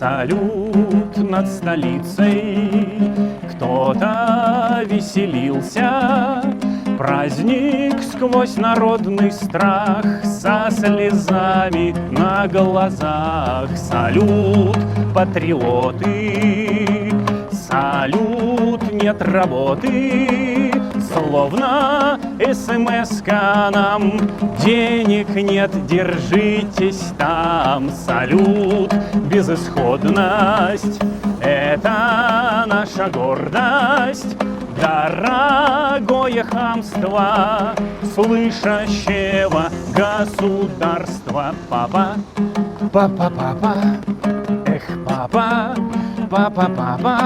Салют над столицей, кто-то веселился. Праздник сквозь народный страх, со слезами на глазах. Салют, патриоты, салют, нет работы. Словно СМС-ка нам: денег нет, держитесь там. Салют, безысходность — это наша гордость. Дорогое хамство слышащего государства. Папа, папа, папа, эх, папа, папа, папа.